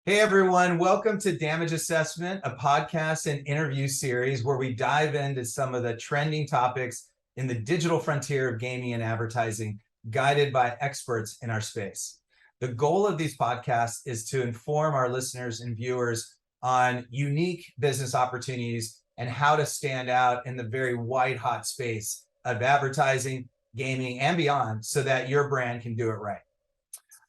Hey everyone, welcome to Damage Assessment, a podcast and interview series where we dive into some of the trending topics in the digital frontier of gaming and advertising, guided by experts in our space. The goal of these podcasts is to inform our listeners and viewers on unique business opportunities and how to stand out in the very white hot space of advertising, gaming, and beyond so that your brand can do it right.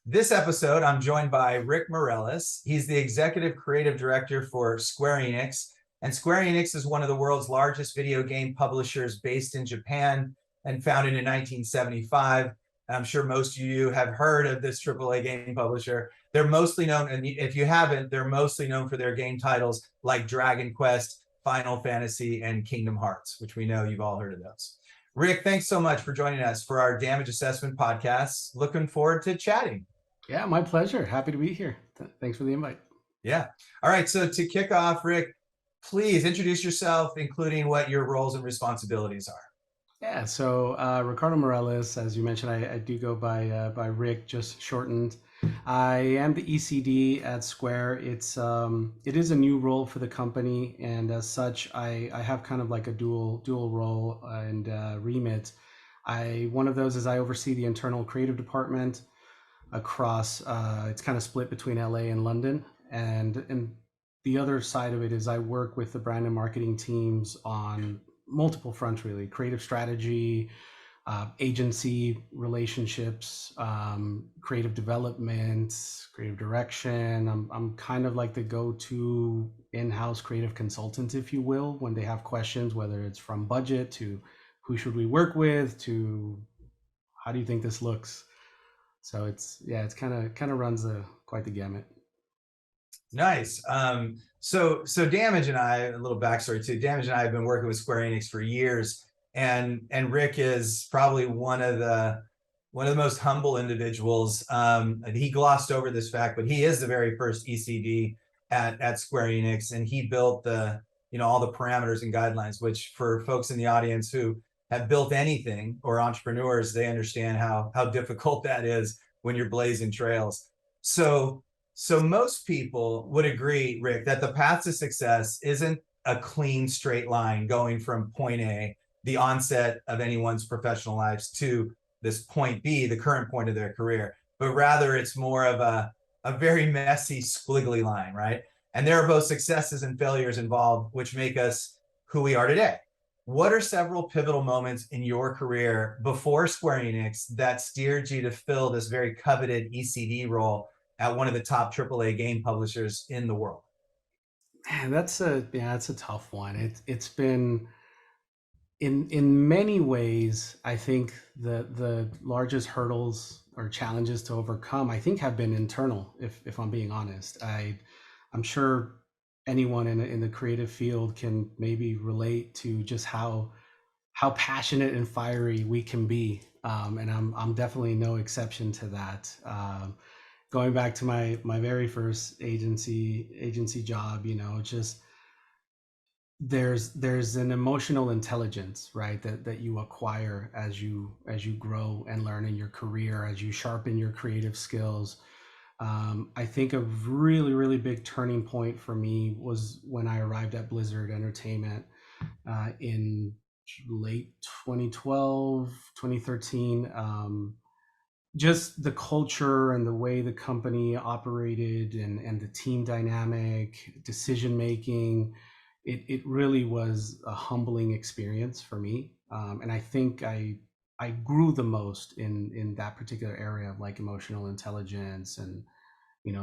This episode, I'm joined by Ric Mireles. He's the executive creative director for Square Enix. And Square Enix is one of the world's largest video game publishers based in Japan and founded in 1975. I'm sure most of you have heard of this AAA game publisher. They're mostly known, and if you haven't, they're mostly known for their game titles like Dragon Quest, Final Fantasy, and Kingdom Hearts, which we know you've all heard of those. Ric, thanks so much for joining us for our Damage Assessment podcast. Looking forward to chatting. Yeah, my pleasure. Happy to be here. Thanks for the invite. Yeah. All right. So to kick off, Ric, please introduce yourself, including what your roles and responsibilities are. Yeah, so Ricardo Morales, as you mentioned, I do go by Rick, just shortened. I am the ECD at Square. It is a new role for the company, and as such, I have kind of like a dual role and remit. I One of those is I oversee the internal creative department across. It's kind of split between LA and London, and the other side of it is I work with the brand and marketing teams on multiple fronts, really: creative strategy, agency relationships, creative development, creative direction. I'm kind of like the go-to in-house creative consultant, if you will, when they have questions, whether it's from budget to who should we work with to how do you think this looks. So it's kind of runs quite the gamut. Nice. So Damage and I, a little backstory too. Damage and I have been working with Square Enix for years, and Ric is probably one of the most humble individuals. He glossed over this fact, but he is the very first ECD at Square Enix, and he built the all the parameters and guidelines. Which for folks in the audience who have built anything or entrepreneurs, they understand how difficult that is when you're blazing trails. So so most people would agree, Ric, that the path to success isn't a clean straight line going from point A, the onset of anyone's professional lives, to this point B, the current point of their career, but rather it's more of a very messy, squiggly line, right? And there are both successes and failures involved, which make us who we are today. What are several pivotal moments in your career before Square Enix that steered you to fill this very coveted ECD role at one of the top AAA game publishers in the world? Man, that's a tough one. It's been in many ways. I think the largest hurdles or challenges to overcome, I think, have been internal. If I'm being honest, I'm sure anyone in the creative field can maybe relate to just how passionate and fiery we can be, and I'm definitely no exception to that. Going back to my very first agency job, just there's an emotional intelligence, right, that you acquire as you grow and learn in your career, as you sharpen your creative skills. I think a really big turning point for me was when I arrived at Blizzard Entertainment in late 2012, 2013. Just the culture and the way the company operated, and the team dynamic, decision making, it really was a humbling experience for me. And I think I grew the most in that particular area of like emotional intelligence and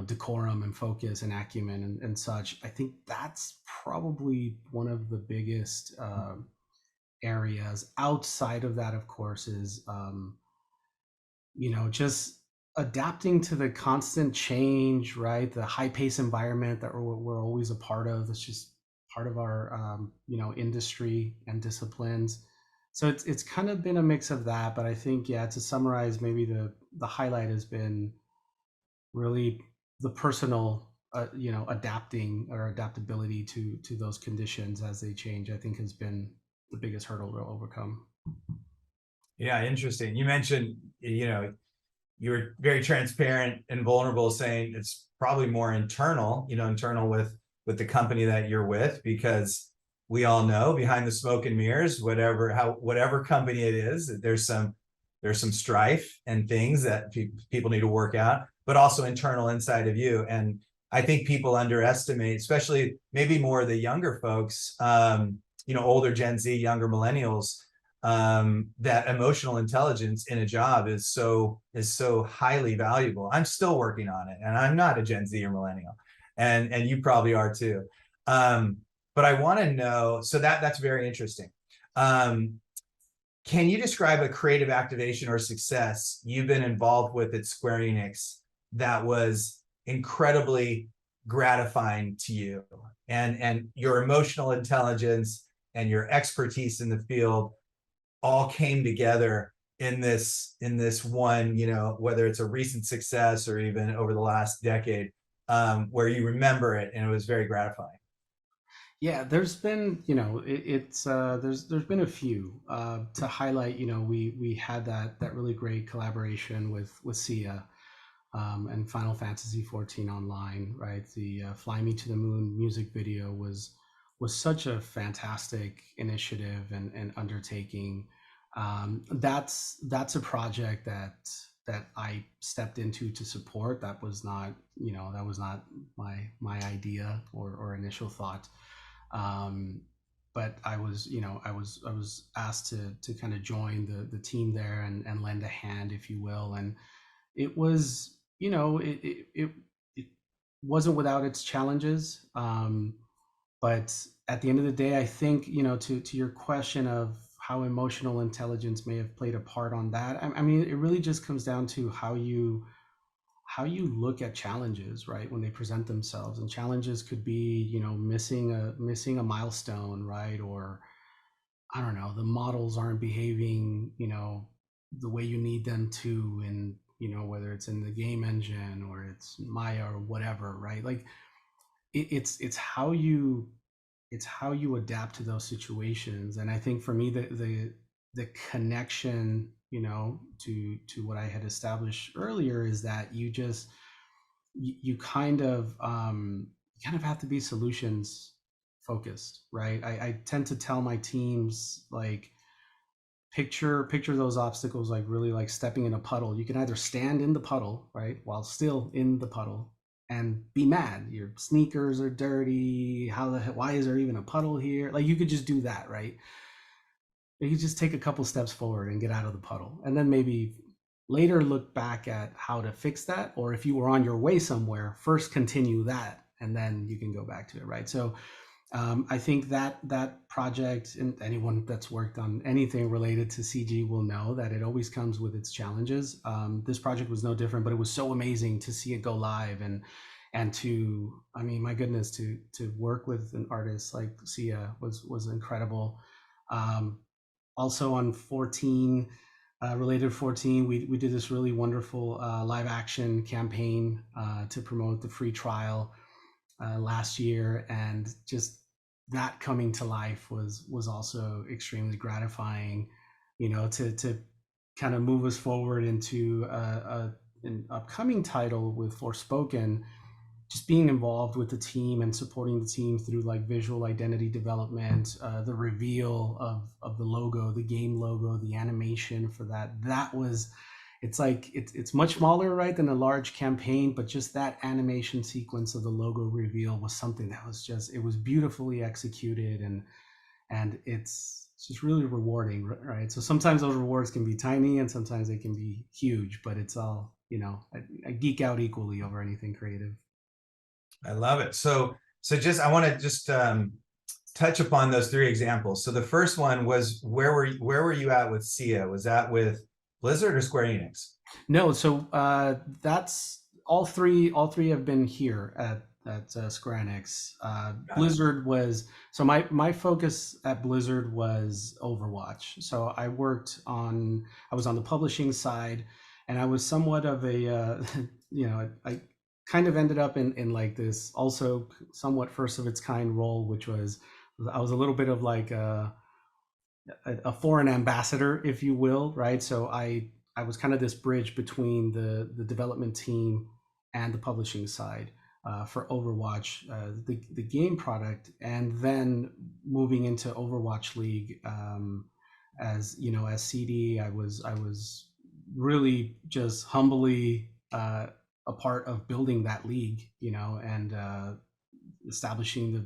decorum and focus and acumen and such. I think that's probably one of the biggest areas. Outside of that, of course, is just adapting to the constant change, right? The high pace environment that we're always a part of. That's just part of our, industry and disciplines. So it's kind of been a mix of that. But I think, yeah, to summarize, maybe the highlight has been really the personal, adapting or adaptability to those conditions as they change. I think has been the biggest hurdle to overcome. Yeah, interesting. You mentioned, you were very transparent and vulnerable, saying it's probably more internal, internal with the company that you're with, because we all know behind the smoke and mirrors, whatever company it is, there's some strife and things that people need to work out, but also internal inside of you. And I think people underestimate, especially maybe more the younger folks, older Gen Z, younger millennials, that emotional intelligence in a job is so highly valuable. I'm still working on it, and I'm not a Gen Z or millennial, and you probably are too. Um, but I want to know. So that's very interesting. Um, can you describe a creative activation or success you've been involved with at Square Enix that was incredibly gratifying to you, and your emotional intelligence and your expertise in the field all came together in this one, whether it's a recent success or even over the last decade, where you remember it and it was very gratifying? Yeah, there's been, there's been a few to highlight. We had that really great collaboration with Sia, and Final Fantasy 14 Online, right? The Fly Me to the Moon music video was such a fantastic initiative and undertaking. That's a project that I stepped into to support. That was not my idea or initial thought. um, but I was asked to kind of join the team there and lend a hand, if you will. And it was, it wasn't without its challenges. But at the end of the day, I think, to your question of how emotional intelligence may have played a part on that. I mean, it really just comes down to how you look at challenges, right, when they present themselves. And challenges could be, missing a milestone, right? Or I don't know, the models aren't behaving, the way you need them to, and whether it's in the game engine or it's Maya or whatever, right? Like it's how you adapt to those situations. And I think for me, the connection, to what I had established earlier, is that you kind of have to be solutions focused, right? I tend to tell my teams, like, picture those obstacles like really like stepping in a puddle. You can either stand in the puddle, right, while still in the puddle, and be mad your sneakers are dirty. Why is there even a puddle here? Like, you could just do that, right? You could just take a couple steps forward and get out of the puddle, and then maybe later look back at how to fix that. Or if you were on your way somewhere, first continue that, and then you can go back to it, right? So I think that project, and anyone that's worked on anything related to CG will know that it always comes with its challenges. This project was no different, but it was so amazing to see it go live, I mean, my goodness, to work with an artist like Sia was incredible. Um, Also on 14, related 14, we did this really wonderful live action campaign to promote the free trial last year. And just that coming to life was also extremely gratifying, to kind of move us forward into an upcoming title with Forspoken. Just being involved with the team and supporting the team through like visual identity development, the reveal of the logo, the game logo, the animation for that was, it's like it's much smaller, right, than a large campaign, but just that animation sequence of the logo reveal was something that was just, it was beautifully executed. And it's just really rewarding, right? So sometimes those rewards can be tiny and sometimes they can be huge, but it's all, I geek out equally over anything creative. I love it. So just I want to just touch upon those three examples. So the first one was, where were you at with Sia? Was that with Blizzard or Square Enix? No, so that's all three. All three have been here at Square Enix. Got it. Blizzard was, so my focus at Blizzard was Overwatch. So I was on the publishing side, and I was somewhat of a I kind of ended up in like this also somewhat first of its kind role, which was, I was a little bit of like a foreign ambassador, if you will, right? So I I was kind of this bridge between the development team and the publishing side for Overwatch, the game product, and then moving into Overwatch League as as CD. I was really just humbly a part of building that league, and establishing the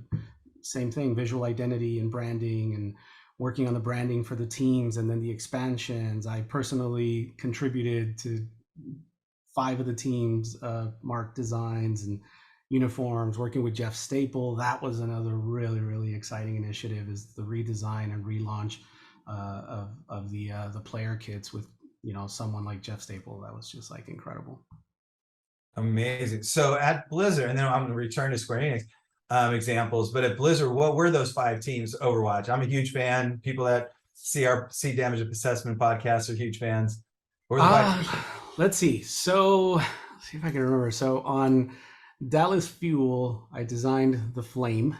same thing, visual identity and branding, and working on the branding for the teams, and then the expansions. I personally contributed to 5 of the teams, mark designs and uniforms, working with Jeff Staple. That was another really, really exciting initiative, is the redesign and relaunch of the player kits with someone like Jeff Staple. That was just like incredible. Amazing. So at Blizzard, and then I'm going to return to Square Enix examples, but at Blizzard, what were those 5 teams Overwatch? I'm a huge fan. People that see Damage Assessment podcasts are huge fans. What were the 5? Let's see. So, let's see if I can remember. So on Dallas Fuel, I designed the flame.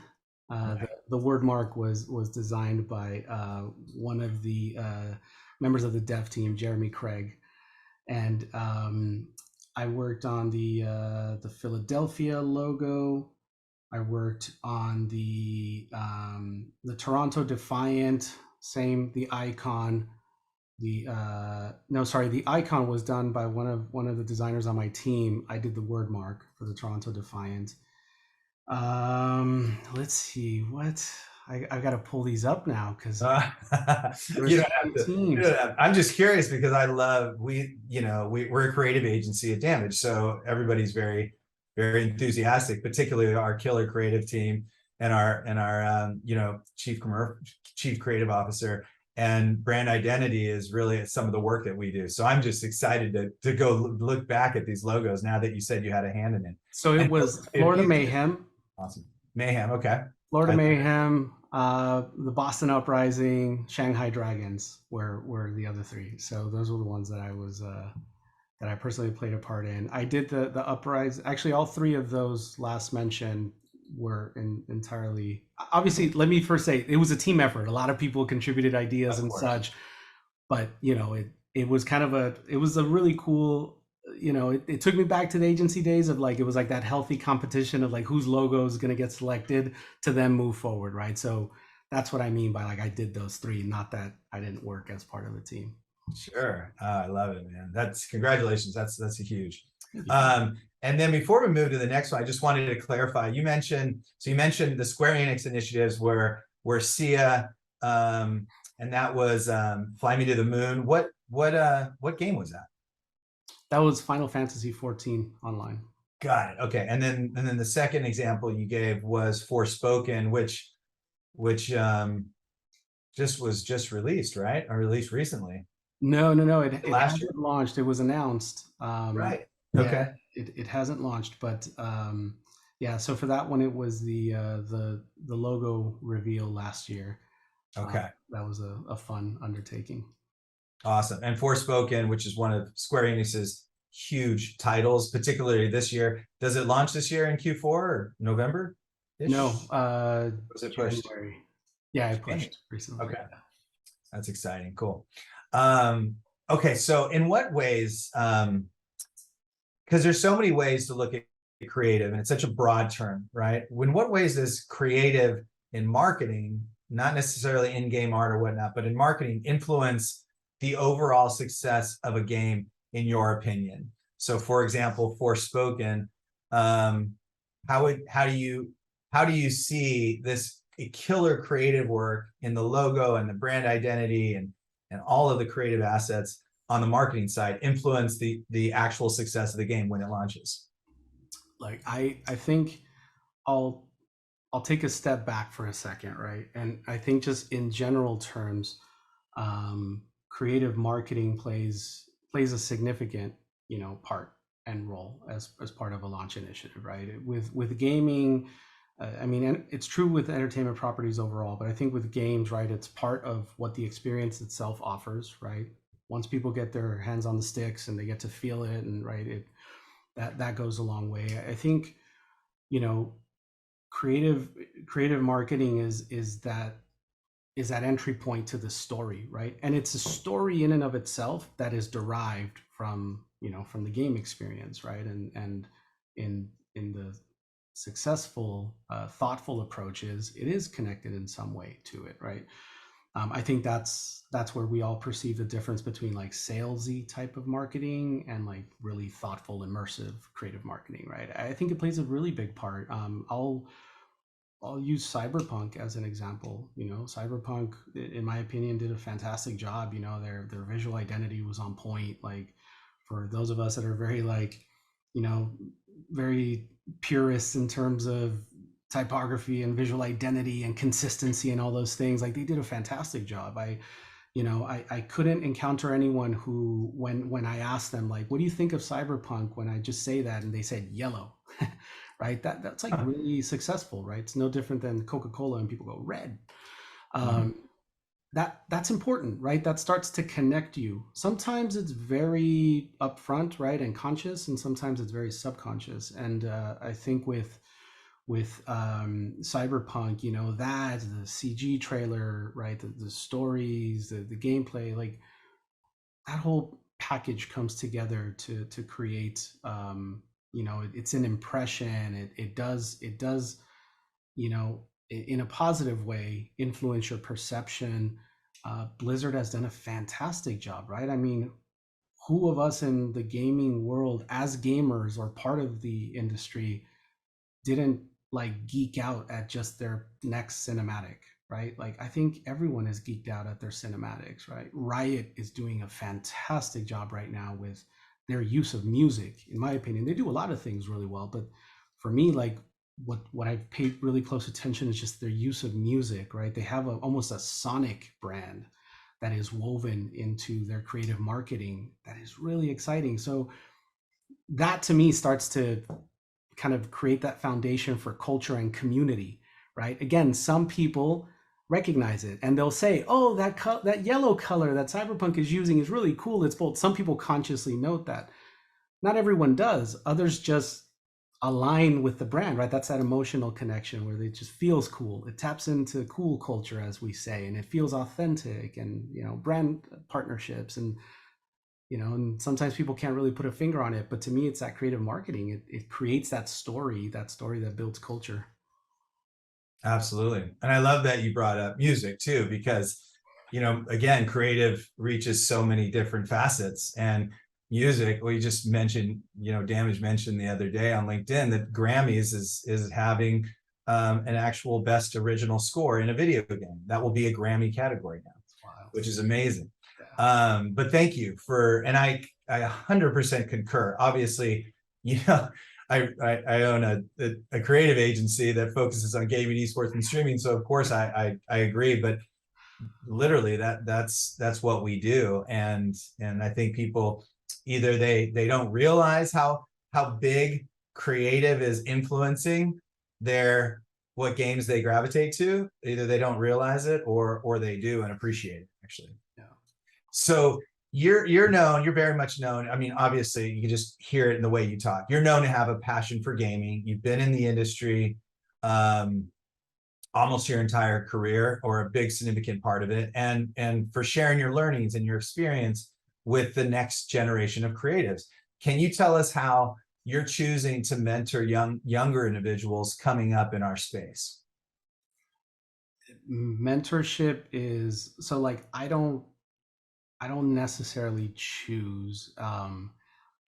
The word mark was designed by one of the members of the dev team, Jeremy Craig, and I worked on the Philadelphia logo. I worked on the Toronto Defiant, same, the icon. The no, sorry, the icon was done by one of the designers on my team. I did the word mark for the Toronto Defiant. Let's see what I got to pull these up now because you don't have to. teams. I'm just curious because I love we're a creative agency at Damage, so everybody's very very enthusiastic, particularly our killer creative team and our chief creative officer. And brand identity is really some of the work that we do. So I'm just excited to go look back at these logos now that you said you had a hand in it. So it was Florida Mayhem. Awesome. Mayhem, okay. Florida Mayhem, the Boston Uprising, Shanghai Dragons were the other 3. So those were the ones that I personally played a part in. I did the Uprising. Actually, all 3 of those last mentioned were entirely, obviously, let me first say it was a team effort. A lot of people contributed ideas and such, but it was kind of it was a really cool, it took me back to the agency days of like, it was like that healthy competition of like whose logo is going to get selected to then move forward, right? So that's what I mean by like I did those 3, not that I didn't work as part of the team. Sure. I love it, man. That's congratulations. That's a huge. And then before we move to the next one, I just wanted to clarify. You mentioned the Square Enix initiatives were Sia, and that was Fly Me to the Moon. What game was that? That was Final Fantasy 14 online. Got it. Okay. And then the second example you gave was Forspoken, which just released, right? Or released recently. No. It hasn't launched. It was announced. Right. Yeah, okay. It hasn't launched, but yeah. So for that one, it was the logo reveal last year. Okay. That was a fun undertaking. Awesome. And Forspoken, which is one of Square Enix's huge titles, particularly this year. Does it launch this year in Q4 or November? No. Was it pushed? January. Yeah, I pushed recently. Okay. That's exciting. Cool. Okay. So in what ways, because there's so many ways to look at creative and it's such a broad term, right? In what ways does creative in marketing, not necessarily in-game art or whatnot, but in marketing influence the overall success of a game in your opinion? So for example, Forspoken, how do you see this killer creative work in the logo and the brand identity and all of the creative assets on the marketing side influence the actual success of the game when it launches? Like I think I'll take a step back for a second, right? And I think just in general terms, creative marketing plays a significant part and role as part of a launch initiative, right? With gaming, I mean, it's true with entertainment properties overall, but I think with games, right, it's part of what the experience itself offers, right? Once people get their hands on the sticks and they get to feel it, and right, that goes a long way. I think creative marketing is that is that entry point to the story, right? And it's a story in and of itself that is derived from, from the game experience, right? And in the successful, thoughtful approaches, it is connected in some way to it, right? I think that's where we all perceive the difference between like salesy type of marketing and like really thoughtful, immersive, creative marketing, right? I think it plays a really big part. I'll use Cyberpunk as an example. Cyberpunk, in my opinion, did a fantastic job. Their visual identity was on point. Like for those of us that are very like, you know, very purists in terms of typography and visual identity and consistency and all those things, like they did a fantastic job. I couldn't encounter anyone who, when I asked them like, what do you think of Cyberpunk, when I just say that and they said yellow, right? That's like really successful, right? It's no different than Coca-Cola and people go red. Mhm. um, that's important, right? That starts to connect you. Sometimes it's very upfront, right, and conscious, and sometimes it's very subconscious. And I think with Cyberpunk, that the CG trailer, right, the stories, the gameplay, like that whole package comes together to create, it's an impression. It does, in a positive way, influence your perception. Blizzard has done a fantastic job, right? I mean, who of us in the gaming world as gamers or part of the industry didn't like geek out at just their next cinematic, right? Like I think everyone is geeked out at their cinematics, right? Riot is doing a fantastic job right now with their use of music. In my opinion, they do a lot of things really well, but for me, like what I've paid really close attention is just their use of music, right? They have almost a sonic brand that is woven into their creative marketing that is really exciting. So that to me starts to kind of create that foundation for culture and community, right? Again, some people recognize it and they'll say, "Oh, that yellow color that Cyberpunk is using is really cool. It's bold." Some people consciously note that. Not everyone does. Others just align with the brand, right? That's that emotional connection where it just feels cool. It taps into cool culture, as we say, and it feels authentic, and brand partnerships, and sometimes people can't really put a finger on it, but to me it's that creative marketing. It creates that story that builds culture. Absolutely. And I love that you brought up music too, because, again, creative reaches so many different facets. And music, we just mentioned, Damage mentioned the other day on LinkedIn that Grammys is having an actual best original score in a video game. That will be a Grammy category now, It's wild. which is amazing. Yeah. But thank you and I 100% concur. Obviously, you know, I own a creative agency that focuses on gaming, esports, and streaming. So of course I agree, but literally that's what we do. And I think people either they don't realize how big creative is influencing their what games they gravitate to. Either they don't realize it or they do and appreciate it, actually. Yeah. So you're known, you're very much known. I mean, obviously, you can just hear it in the way you talk. You're known to have a passion for gaming. You've been in the industry um, almost your entire career, or a big significant part of it, and for sharing your learnings and your experience with the next generation of creatives. Can you tell us how you're choosing to mentor younger individuals coming up in our space? Mentorship is so like I don't necessarily choose.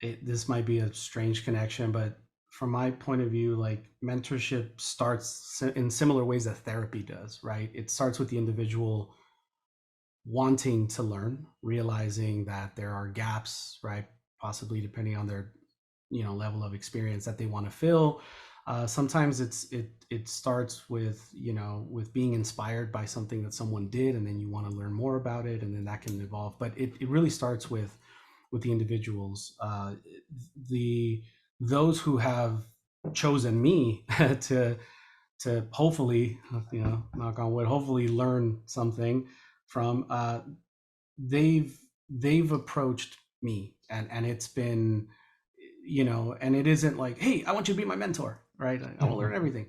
This might be a strange connection, but from my point of view, like mentorship starts in similar ways that therapy does, right? It starts with the individual wanting to learn, realizing that there are gaps, right? Possibly depending on their, level of experience that they want to fill. Sometimes it starts with with being inspired by something that someone did, and then you want to learn more about it, and then that can evolve. But it really starts with the individuals. The Those who have chosen me to hopefully, knock on wood, hopefully learn something from, they've approached me, and it's been, and it isn't like, hey, I want you to be my mentor, right? I want to learn everything.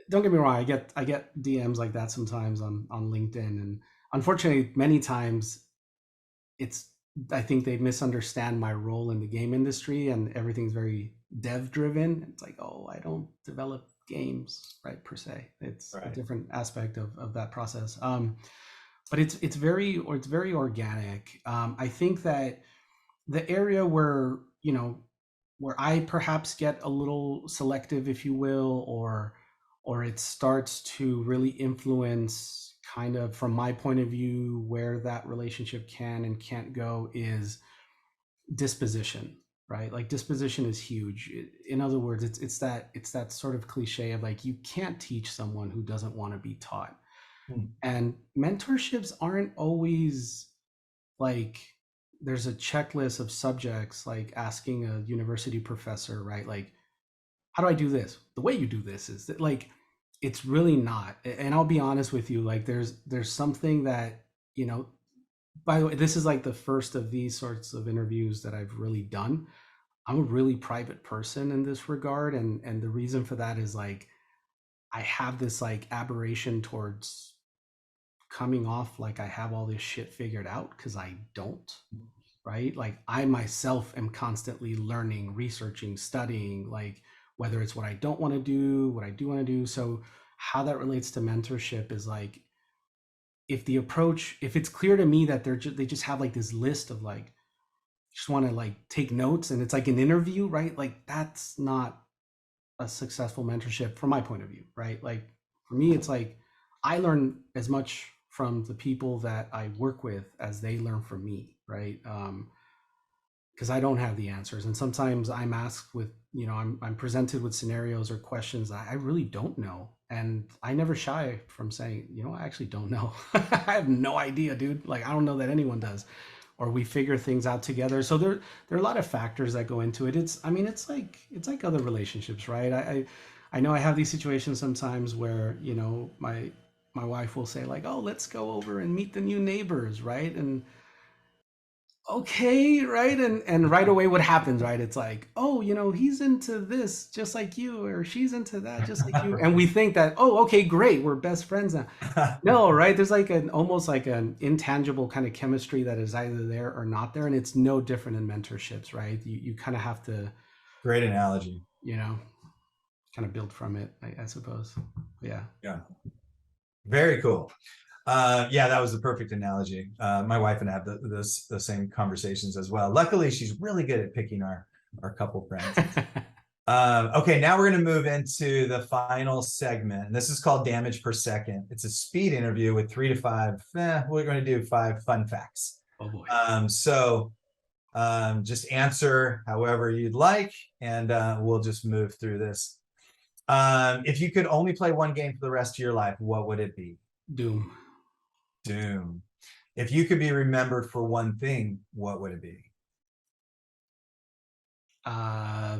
don't get me wrong. I get DMs like that sometimes on LinkedIn, and unfortunately, many times it's I think they misunderstand my role in the game industry, and everything's very dev driven. It's like, oh, I don't develop games, right, per se. It's a Right. different aspect of that process. But it's very organic. I think that the area where where I perhaps get a little selective, if you will, or it starts to really influence kind of from my point of view where that relationship can and can't go is disposition, right? Like disposition is huge. In other words, it's that sort of cliche of like you can't teach someone who doesn't want to be taught. Hmm. And mentorships aren't always like there's a checklist of subjects like asking a university professor, right? Like, how do I do this? The way you do this is that like it's really not. And I'll be honest with you, like there's something that, you know, by the way, this is like the first of these sorts of interviews that I've really done. I'm a really private person in this regard, and the reason for that is like I have this like aberration towards coming off like I have all this shit figured out because I don't, right? Like I myself am constantly learning, researching, studying, like whether it's what I don't want to do, what I do want to do. So how that relates to mentorship is like if the approach, if it's clear to me that they just have like this list of like just want to like take notes and it's like an interview, right? Like that's not a successful mentorship from my point of view, right? Like for me, it's like I learn as much from the people that I work with as they learn from me, right? Because I don't have the answers, and sometimes I'm asked with, I'm presented with scenarios or questions I really don't know, and I never shy from saying, I actually don't know. I have no idea, dude. Like I don't know that anyone does, or we figure things out together. So there are a lot of factors that go into it. I mean, it's like other relationships, right? I know I have these situations sometimes where my wife will say like, oh, let's go over and meet the new neighbors, right? And okay, right, and right away what happens, right? It's like, oh, he's into this just like you, or she's into that just like you, and we think that, oh, okay, great, we're best friends now. No, right? There's like an almost like an intangible kind of chemistry that is either there or not there, and it's no different in mentorships, right? You kind of have to, Great analogy. you know kind of build from it, I suppose. Yeah. Yeah. Very cool. Yeah, that was the perfect analogy. My wife and I have the same conversations as well. Luckily, she's really good at picking our couple friends. Okay, now we're going to move into the final segment. This is called Damage Per Second. It's a speed interview with 3 to 5. We're going to do 5 fun facts. Oh boy. Just answer however you'd like, and we'll just move through this. If you could only play one game for the rest of your life, what would it be? Doom. Doom. If you could be remembered for one thing, what would it be? uh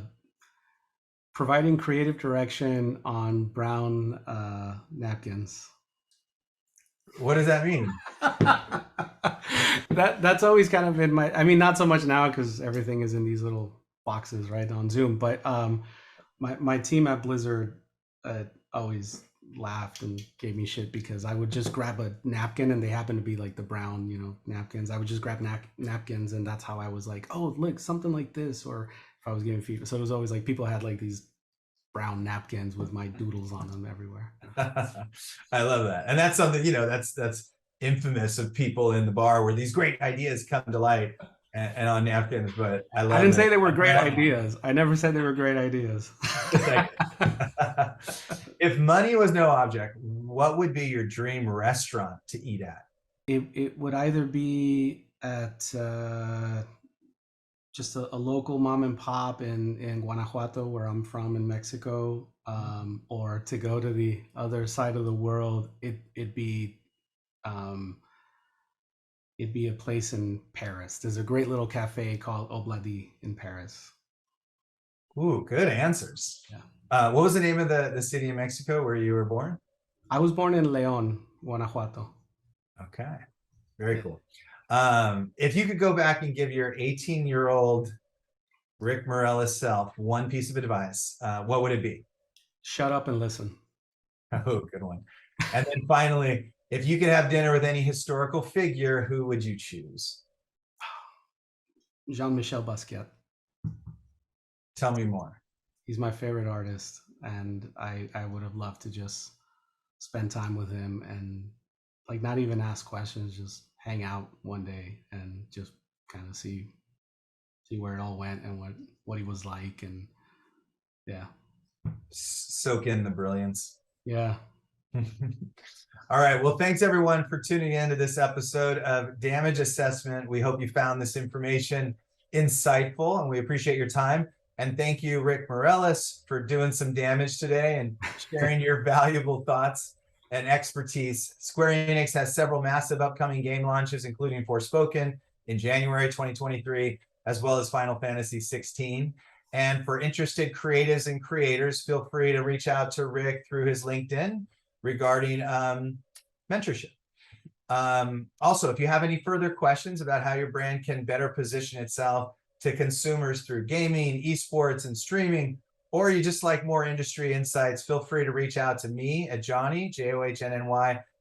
Providing creative direction on brown napkins. What does that mean? That's always kind of been my, I mean, not so much now because everything is in these little boxes right on Zoom, but my team at Blizzard always laughed and gave me shit because I would just grab a napkin and they happen to be like the brown, napkins. I would just grab napkins, and that's how I was like, oh, look, something like this. Or if I was giving feedback, so it was always like people had like these brown napkins with my doodles on them everywhere. I love that. And that's something, that's infamous of people in the bar where these great ideas come to light and on napkins, but I I love didn't say it. they were great ideas. I never said they were great ideas. If money was no object, what would be your dream restaurant to eat at? It would either be at just a local mom and pop in Guanajuato, where I'm from in Mexico, or to go to the other side of the world, um, it'd be a place in Paris. There's a great little cafe called Obladi in Paris. Ooh, good answers. Yeah. What was the name of the city in Mexico where you were born? I was born in León, Guanajuato. Okay, very Yeah. cool. If you could go back and give your 18-year-old Ric Mireles self one piece of advice, what would it be? Shut up and listen. Oh, good one. And then finally, if you could have dinner with any historical figure, who would you choose? Jean-Michel Basquiat. Tell me more. He's my favorite artist, and I would have loved to just spend time with him and like not even ask questions, just hang out one day and just kind of see where it all went and what he was like, and yeah. Soak in the brilliance. Yeah. All right. Well, thanks everyone for tuning in to this episode of Damage Assessment. We hope you found this information insightful and we appreciate your time. And thank you, Ric Mireles, for doing some damage today and sharing your valuable thoughts and expertise. Square Enix has several massive upcoming game launches, including Forspoken in January 2023, as well as Final Fantasy 16. And for interested creatives and creators, feel free to reach out to Ric through his LinkedIn regarding mentorship. Also, if you have any further questions about how your brand can better position itself to consumers through gaming, esports, and streaming, or you just like more industry insights, feel free to reach out to me at Johnny, Johnny,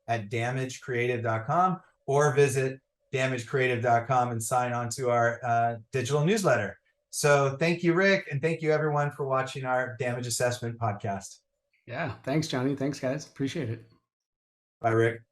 at damagecreative.com, or visit damagecreative.com and sign on to our digital newsletter. So thank you, Ric, and thank you everyone for watching our Damage Assessment podcast. Yeah. Thanks, Johnny. Thanks, guys. Appreciate it. Bye, Ric.